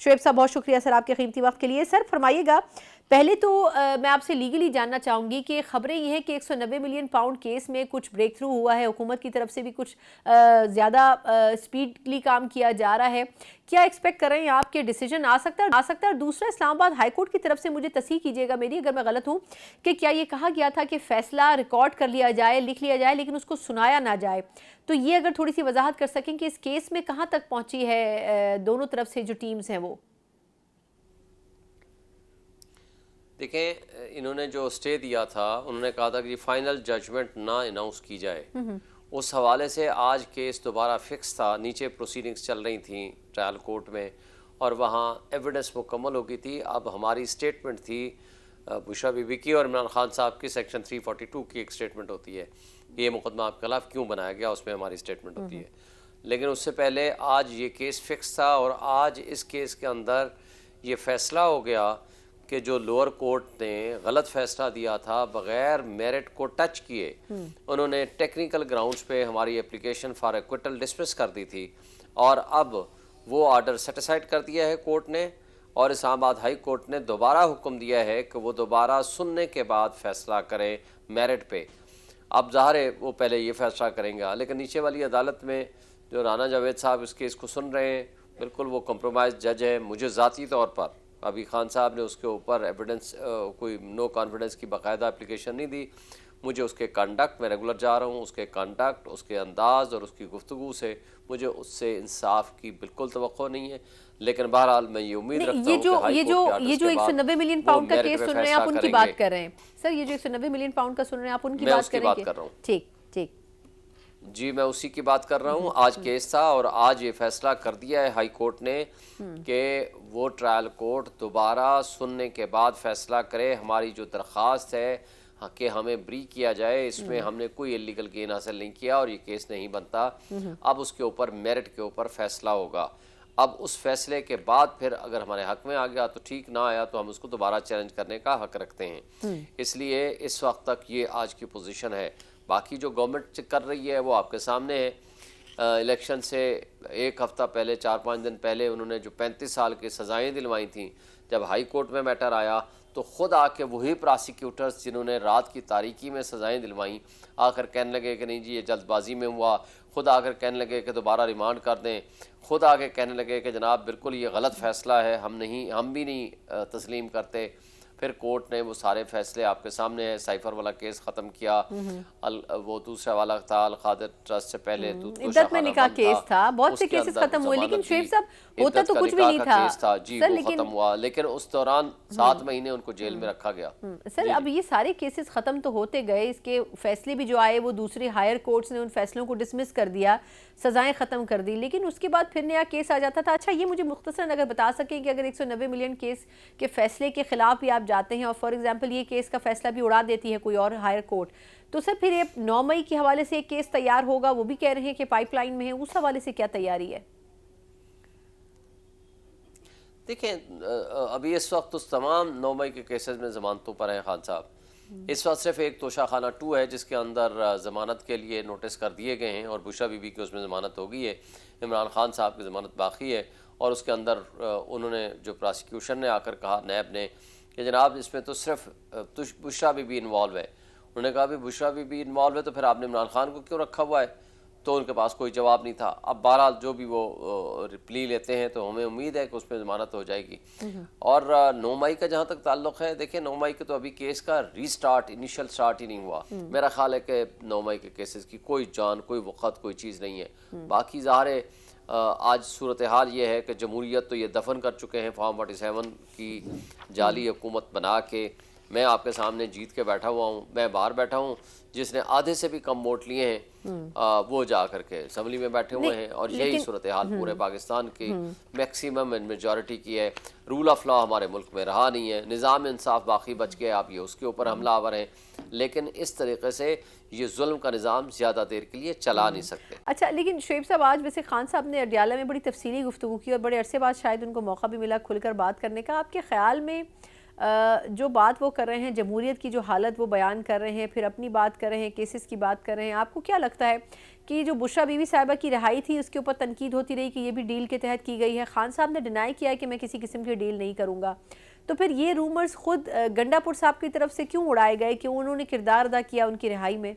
شعیب صاحب بہت شکریہ سر آپ کے قیمتی وقت کے لیے. سر فرمائیے گا، پہلے تو میں آپ سے لیگلی جاننا چاہوں گی کہ خبریں یہ ہیں کہ 190 ملین پاؤنڈ کیس میں کچھ بریک تھرو ہوا ہے، حکومت کی طرف سے بھی کچھ زیادہ سپیڈلی کام کیا جا رہا ہے. کیا ایکسپیکٹ کر رہے ہیں آپ کے ڈیسیجن آ سکتا ہے؟ اور دوسرا اسلام آباد ہائی کورٹ کی طرف سے مجھے تصحیح کیجیے گا میری اگر میں غلط ہوں، کہ کیا یہ کہا گیا تھا کہ فیصلہ ریکارڈ کر لیا جائے، لکھ لیا جائے، لیکن اس کو سنایا نہ جائے؟ تو یہ اگر تھوڑی سی وضاحت کر سکیں کہ اس کیس میں کہاں تک پہنچی ہے دونوں طرف سے جو ٹیمز ہیں وہ. دیکھیں انہوں نے جو اسٹے دیا تھا انہوں نے کہا تھا کہ فائنل ججمنٹ نہ اناؤنس کی جائے. اس حوالے سے آج کیس دوبارہ فکس تھا. نیچے پروسیڈنگز چل رہی تھیں ٹرائل کورٹ میں اور وہاں ایویڈنس مکمل ہو گئی تھی. اب ہماری اسٹیٹمنٹ تھی بشرا بی بی کی اور عمران خان صاحب کی سیکشن 342 کی ایک اسٹیٹمنٹ ہوتی ہے کہ یہ مقدمہ آپ کے خلاف کیوں بنایا گیا، اس میں ہماری اسٹیٹمنٹ ہوتی ہے. لیکن اس سے پہلے آج یہ کیس فکس تھا اور آج اس کیس کے اندر یہ فیصلہ ہو گیا کہ جو لوور کورٹ نے غلط فیصلہ دیا تھا بغیر میرٹ کو ٹچ کیے، انہوں نے ٹیکنیکل گراؤنڈز پہ ہماری اپلیکیشن فار ایکویٹل ڈسمس کر دی تھی اور اب وہ آرڈر سیٹیسفائڈ کر دیا ہے کورٹ نے. اور اسلام آباد ہائی کورٹ نے دوبارہ حکم دیا ہے کہ وہ دوبارہ سننے کے بعد فیصلہ کریں میرٹ پہ. اب ظاہر ہے وہ پہلے یہ فیصلہ کریں گا، لیکن نیچے والی عدالت میں جو رانا جاوید صاحب اس کیس کو سن رہے ہیں بالکل وہ کمپرومائز جج ہے. مجھے ذاتی طور پر ابھی خان صاحب نے اس کے اوپر ایویڈنس کوئی نو کانفیڈنس کی باقاعدہ اپلیکیشن نہیں دی. مجھے اس کے کنڈکٹ، میں ریگولر جا رہا ہوں، اس کے کنڈکٹ، اس کے انداز اور اس کی گفتگو سے مجھے اس سے انصاف کی بالکل توقع نہیں ہے. لیکن بہرحال میں یہ امید رکھتا ہوں کہ ہائی کورٹ کے یہ جو 190 ملین پاؤنڈ کا کیس سن رہے ہیں آپ ان کی بات کر رہے ہیں سر، یہ جو 190 ملین پاؤنڈ کا سن رہے ہیں آپ ان کی بات کر رہے ہیں؟ میں اس کی بات کر رہا ہوں. ٹھیک ٹھیک جی میں اسی کی بات کر رہا ہوں. آج کیس تھا اور آج یہ فیصلہ کر دیا ہے ہائی کورٹ نے کہ وہ ٹرائل کورٹ دوبارہ سننے کے بعد فیصلہ کرے. ہماری جو درخواست ہے کہ ہمیں بری کیا جائے، اس میں ہم نے کوئی الیگل گین حاصل نہیں کیا اور یہ کیس نہیں بنتا. اب اس کے اوپر میرٹ کے اوپر فیصلہ ہوگا. اب اس فیصلے کے بعد پھر اگر ہمارے حق میں آ گیا تو ٹھیک، نہ آیا تو ہم اس کو دوبارہ چیلنج کرنے کا حق رکھتے ہیں. اس لیے اس وقت تک یہ آج کی پوزیشن ہے. باقی جو گورنمنٹ کر رہی ہے وہ آپ کے سامنے ہے. الیکشن سے ایک ہفتہ پہلے، 4-5 دن پہلے انہوں نے جو 35 سال کی سزائیں دلوائی تھیں، جب ہائی کورٹ میں میٹر آیا تو خود آ کے وہی پراسیکیوٹرز جنہوں نے رات کی تاریکی میں سزائیں دلوائیں آ کر کہنے لگے کہ نہیں جی یہ جلد بازی میں ہوا. خود آ کر کہنے لگے کہ دوبارہ ریمانڈ کر دیں. خود آ کے کہنے لگے کہ جناب بالکل یہ غلط فیصلہ ہے، ہم بھی نہیں تسلیم کرتے. پھر کورٹ نے وہ سارے فیصلے آپ کے سامنے ہیں. سائفر والا کیس ختم کیا، وہ دوسرا والا تھا القادر ٹرسٹ سے پہلے عدت میں نکاح کیس تھا، بہت سے کیسز ختم ہوئے، لیکن شعیب صاحب ہوتا تو کچھ بھی نہیں تھا جی وہ ختم ہوا. لیکن اس دوران 7 مہینے ان کو جیل میں رکھا گیا. سر اب یہ سارے کیسز ختم تو ہوتے گئے، اس کے فیصلے بھی جو آئے وہ دوسری ہائر کورٹس نے ان فیصلوں کو ڈسمس کر دیا، سزائیں ختم کر دی، لیکن اس کے بعد پھر نیا کیس آ جاتا تھا. اچھا یہ مجھے مختصراً اگر بتا سکیں کہ اگر 190 ملین کیس کے فیصلے کے خلاف بھی آپ جاتے ہیں اور فار ایگزامپل یہ کیس کا فیصلہ بھی اڑا دیتی ہے کوئی اور ہائر کورٹ، تو سر پھر یہ 9 مئی کے حوالے سے ایک کیس تیار ہوگا، وہ بھی کہہ رہے ہیں کہ پائپ لائن میں ہے، اس حوالے سے کیا تیاری ہے؟ دیکھیں ابھی اس وقت اس تمام 9 مئی کے کیسز میں ضمانتوں پر ہیں خان صاحب. اس وقت صرف ایک توشہ خانہ 2 ہے جس کے اندر ضمانت کے لیے نوٹس کر دیے گئے ہیں اور بشرا بی بی کی اس میں ضمانت ہو گئی ہے. عمران خان صاحب کی ضمانت باقی ہے اور اس کے اندر انہوں نے جو پراسیکیوشن نے آ کر کہا نیب نے کہ جناب اس میں تو صرف بشرا بی بی انوالو ہے. انہوں نے کہا بھی بشرا بی بی انوالو ہے تو پھر آپ نے عمران خان کو کیوں رکھا ہوا ہے؟ تو ان کے پاس کوئی جواب نہیں تھا. اب بہرحال جو بھی وہ پلی لیتے ہیں تو ہمیں امید ہے کہ اس میں ضمانت ہو جائے گی. اور 9 مئی کا جہاں تک تعلق ہے، دیکھیں 9 مئی کے تو ابھی کیس کا انیشل سٹارٹ ہی نہیں ہوا. میرا خیال ہے کہ 9 مئی کے کیسز کی کوئی جان، کوئی وقت، کوئی چیز نہیں ہے. باقی ظاہر ہے آج صورتحال یہ ہے کہ جمہوریت تو یہ دفن کر چکے ہیں فارم 47 کی جعلی حکومت بنا کے. میں آپ کے سامنے جیت کے بیٹھا ہوا ہوں، میں باہر بیٹھا ہوں. جس نے آدھے سے بھی کم ووٹ لیے ہیں وہ جا کر کے اسمبلی میں بیٹھے ہوئے ہیں اور یہی صورتحال پورے پاکستان کی میکسیمم میجورٹی کی ہے. رول آف لا ہمارے ملک میں رہا نہیں ہے، نظام انصاف باقی بچ گئے، آپ یہ اس کے اوپر حملہ آور ہیں. لیکن اس طریقے سے یہ ظلم کا نظام زیادہ دیر کے لیے چلا نہیں سکتے. اچھا لیکن شعیب صاحب آج ویسے خان صاحب نے اڈیالہ میں بڑی تفصیلی گفتگو کی اور بڑے عرصے بعد شاید ان کو موقع بھی ملا کھل کر بات کرنے کا. آپ کے خیال میں جو بات وہ کر رہے ہیں، جمہوریت کی جو حالت وہ بیان کر رہے ہیں، پھر اپنی بات کر رہے ہیں، کیسز کی بات کر رہے ہیں، آپ کو کیا لگتا ہے کہ جو بشرا بیوی صاحبہ کی رہائی تھی اس کے اوپر تنقید ہوتی رہی کہ یہ بھی ڈیل کے تحت کی گئی ہے. خان صاحب نے ڈینائی کیا ہے کہ میں کسی قسم کی ڈیل نہیں کروں گا. تو پھر یہ رومرز خود گنڈا پور صاحب کی طرف سے کیوں اڑائے گئے کہ انہوں نے کردار ادا کیا ان کی رہائی میں؟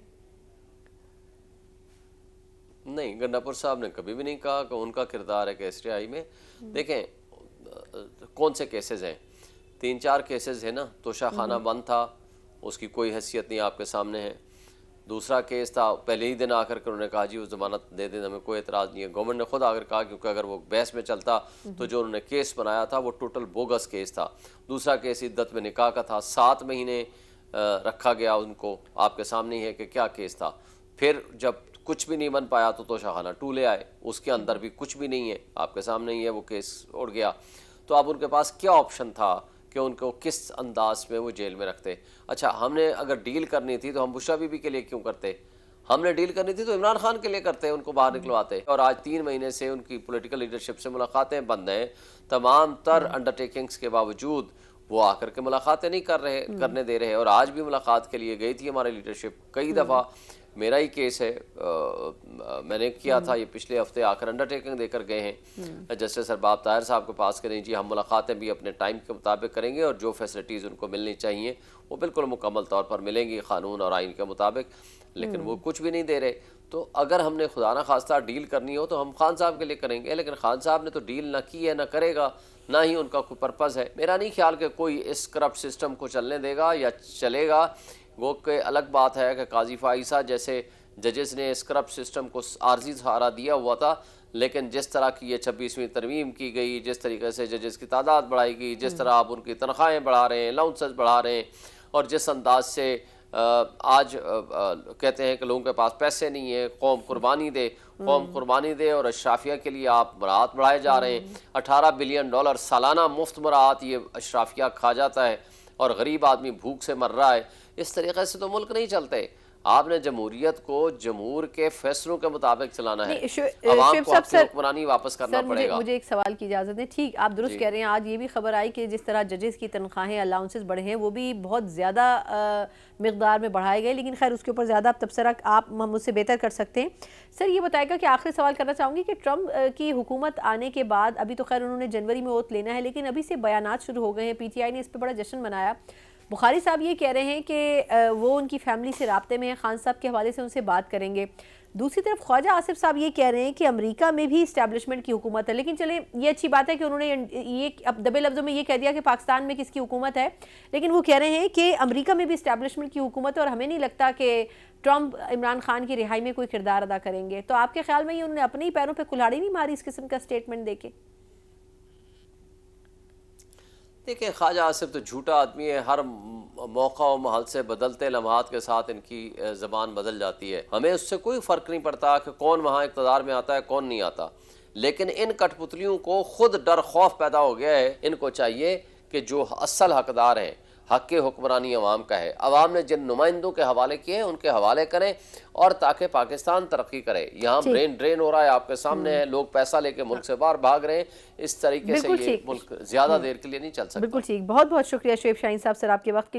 نہیں، گنڈا پور صاحب نے کبھی بھی نہیں کہا کہ ان کا کردار ہے کیس رہائی میں. دیکھیں کون سے کیسز ہیں، 3-4 کیسز ہیں نا. توشہ خانہ بند تھا، اس کی کوئی حیثیت نہیں آپ کے سامنے ہے. دوسرا کیس تھا، پہلے ہی دن آ کر انہوں نے کہا جی وہ ضمانت دے دیں، ہمیں کوئی اعتراض نہیں ہے. گورنمنٹ نے خود آ کر کہا کیونکہ اگر وہ بحث میں چلتا تو جو انہوں نے کیس بنایا تھا وہ ٹوٹل بوگس کیس تھا. دوسرا کیس عدت میں نکاح کا تھا، 7 مہینے رکھا گیا ان کو. آپ کے سامنے ہی ہے کہ کیا کیس تھا. پھر جب کچھ بھی نہیں بن پایا تو توشہ خانہ 2 لے آئے، اس کے اندر بھی کچھ بھی نہیں ہے، آپ کے سامنے ہی ہے، وہ کیس اڑ گیا. تو اب ان کے پاس کیا آپشن تھا کہ ان کو کس انداز میں وہ جیل میں رکھتے. اچھا ہم نے اگر ڈیل کرنی تھی تو ہم بشرا بی بی کے لیے کیوں کرتے؟ ہم نے ڈیل کرنی تھی تو عمران خان کے لیے کرتے، ان کو باہر نکلواتے. اور آج 3 مہینے سے ان کی پولیٹیکل لیڈرشپ سے ملاقاتیں بند ہیں. تمام تر انڈرٹیکنگز کے باوجود وہ آ کر کے ملاقاتیں نہیں کرنے دے رہے. اور آج بھی ملاقات کے لیے گئی تھی ہماری لیڈرشپ کئی دفعہ. میرا ہی کیس ہے، میں نے کیا تھا یہ پچھلے ہفتے، آ کر انڈرٹیکنگ دے کر گئے ہیں جسٹس ارباب طاہر صاحب کے پاس کریں جی ہم ملاقاتیں بھی اپنے ٹائم کے مطابق کریں گے اور جو فیسلٹیز ان کو ملنی چاہیے وہ بالکل مکمل طور پر ملیں گی قانون اور آئین کے مطابق. لیکن وہ کچھ بھی نہیں دے رہے. تو اگر ہم نے خدا نہ خواستہ ڈیل کرنی ہو تو ہم خان صاحب کے لیے کریں گے. لیکن خان صاحب نے تو ڈیل نہ کی ہے، نہ کرے گا، نہ ہی ان کا کوئی پرپز ہے. میرا نہیں خیال کہ کوئی اس کرپٹ سسٹم کو چلنے دے گا یا چلے گا. وہ کہ الگ بات ہے کہ قاضی فائزہ جیسے ججز نے اس کرپٹ سسٹم کو عارضی سہارا دیا ہوا تھا، لیکن جس طرح کی یہ 26ویں ترمیم کی گئی، جس طریقے سے ججز کی تعداد بڑھائی گئی، جس طرح آپ ان کی تنخواہیں بڑھا رہے ہیں، الاؤنسز بڑھا رہے ہیں، اور جس انداز سے آج کہتے ہیں کہ لوگوں کے پاس پیسے نہیں ہیں، قوم قربانی دے اور اشرافیہ کے لیے آپ مراعات بڑھائے جا رہے ہیں. $18 بلین سالانہ مفت مراعات یہ اشرافیہ کھا جاتا ہے اور غریب آدمی بھوک سے مر رہا ہے. اس طریقے سے تو ملک نہیں چلتے. آپ نے جمہوریت کو جمہور کے فیصلوں کے مطابق چلانا ہے. عوام کو اپنی حکمرانی واپس کرنا پڑے گا. مجھے ایک سوال کی اجازت ہے. ٹھیک آپ درست کہہ رہے ہیں. آج یہ بھی خبر آئی کہ جس طرح ججز کی تنخواہیں الاؤنسز بڑھے ہیں وہ بھی بہت زیادہ مقدار میں بڑھائے گئے، لیکن خیر اس کے اوپر زیادہ تبصرہ آپ مجھ سے بہتر کر سکتے ہیں. سر یہ بتائے گا کہ آخری سوال کرنا چاہوں گی کہ ٹرمپ کی حکومت آنے کے بعد ابھی تو خیر انہوں نے جنوری میں اوت لینا ہے، لیکن ابھی سے بیانات شروع ہو گئے ہیں. پی ٹی آئی نے اس پہ بڑا جشن منایا. بخاری صاحب یہ کہہ رہے ہیں کہ وہ ان کی فیملی سے رابطے میں ہیں، خان صاحب کے حوالے سے ان سے بات کریں گے. دوسری طرف خواجہ آصف صاحب یہ کہہ رہے ہیں کہ امریکہ میں بھی اسٹیبلشمنٹ کی حکومت ہے. لیکن چلیں یہ اچھی بات ہے کہ انہوں نے یہ اب دبے لفظوں میں یہ کہہ دیا کہ پاکستان میں کس کی حکومت ہے، لیکن وہ کہہ رہے ہیں کہ امریکہ میں بھی اسٹیبلشمنٹ کی حکومت ہے اور ہمیں نہیں لگتا کہ ٹرمپ عمران خان کی رہائی میں کوئی کردار ادا کریں گے. تو آپ کے خیال میں یہ انہوں نے اپنے ہی پیروں پہ کلہاڑی نہیں ماری اس قسم کا اسٹیٹمنٹ دے کے؟ دیکھیں خواجہ آصف تو جھوٹا آدمی ہے. ہر موقع و محل سے بدلتے لمحات کے ساتھ ان کی زبان بدل جاتی ہے. ہمیں اس سے کوئی فرق نہیں پڑتا کہ کون وہاں اقتدار میں آتا ہے کون نہیں آتا. لیکن ان کٹ پتلیوں کو خود ڈر خوف پیدا ہو گیا ہے. ان کو چاہیے کہ جو اصل حقدار ہیں، حق کے حکمرانی عوام کا ہے، عوام نے جن نمائندوں کے حوالے کیے ہیں ان کے حوالے کریں، اور تاکہ پاکستان ترقی کرے. یہاں برین ڈرین ہو رہا ہے، آپ کے سامنے ہے. لوگ پیسہ لے کے ملک سے باہر بھاگ رہے ہیں. اس طریقے سے یہ ملک زیادہ دیر کے لیے نہیں چل سکتا. بالکل ٹھیک. بہت بہت شکریہ شعیب شاہین صاحب سر آپ کے وقت کی